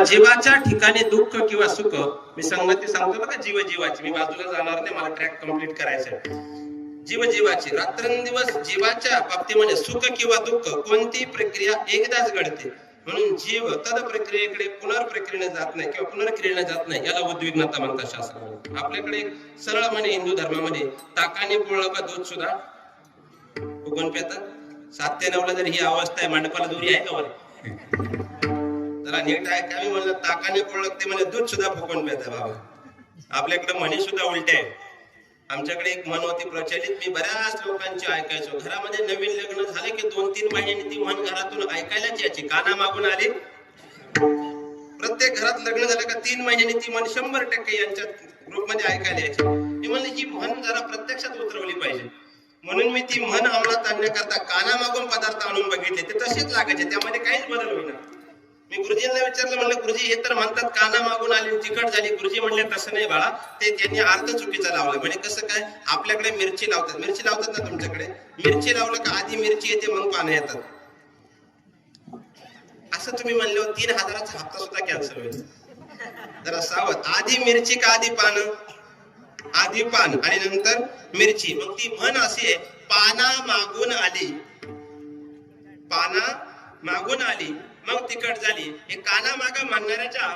जीवाच्या ठिकाणी दुःख किंवा सुख, मी संगती सांगतो बघा, जीव जीवाची, मी बाजूला जाणार नाही, मला ट्रॅक कम्प्लीट करायचं आहे. जीव जीवाची रात्रंदिवस जीवाच्या बाबतीमध्ये सुख किंवा दुःख कोणती प्रक्रिया एकदाच घडते, म्हणून जीव तद प्रक्रियेकडे पुनर्प्रक्रियेने जात नाही किंवा पुनर्क्रियेने जात नाही, याला उद्विग्नता म्हणतात शास्त्रामध्ये. आपल्याकडे सरळ म्हणे हिंदू धर्मामध्ये, ताकाने पोळलं का दूध सुद्धा फुकून पेतात. 7 ते 9 ला जर ही अवस्था आहे, मंडपाला दोरी आहे का वर? जरा नीट आहे का? मी म्हणलं ताकाने पोळलं ते म्हणजे दूध सुद्धा फुकून पेतात बाबा. आपल्याकडे म्हणी सुद्धा उलटे आहे. आमच्याकडे एक म्हण होती प्रचलित, मी बऱ्याच लोकांची ऐकायचो. घरामध्ये नवीन लग्न झाले की 2-3 महिन्यांनी ती म्हण घरातून ऐकायलाच यायची, काना मागून आली. प्रत्येक घरात लग्न झालं का 3 महिन्यांनी ती म्हण 100% यांच्या ग्रुपमध्ये ऐकायला यायची. मी म्हणलं ही म्हण जरा प्रत्यक्षात उतरवली पाहिजे, म्हणून मी ती म्हण अंमलात आणण्याकरता काना मागून पदार्थ आणून बघितले, ते तसेच लागायचे, त्यामध्ये काहीच बदल होईना. मी गुरुजींना विचारलं, म्हणलं गुरुजी हे तर म्हणतात काना मागून आली तिखट झाली. गुरुजी म्हणले तसं नाही बाळा, ते त्यांनी अर्थ चुकीचा लावला. म्हणजे कसं काय, आपल्याकडे मिरची लावतात ना तुमच्याकडे, मिरची लावलं का आधी मिरची येते मग पानं येतात, असं तुम्ही म्हणल्यावर 3000चा हप्ता सुद्धा कॅन्सल होईल. जरा सावध, आधी मिरची का आधी पानं? आधी पान आणि नंतर मिरची. मग ती म्हण अशी आहे, पाना मागून आली, पाना मागून आली मग तिखट झाली. हे काना मागा म्हणणाऱ्याच्या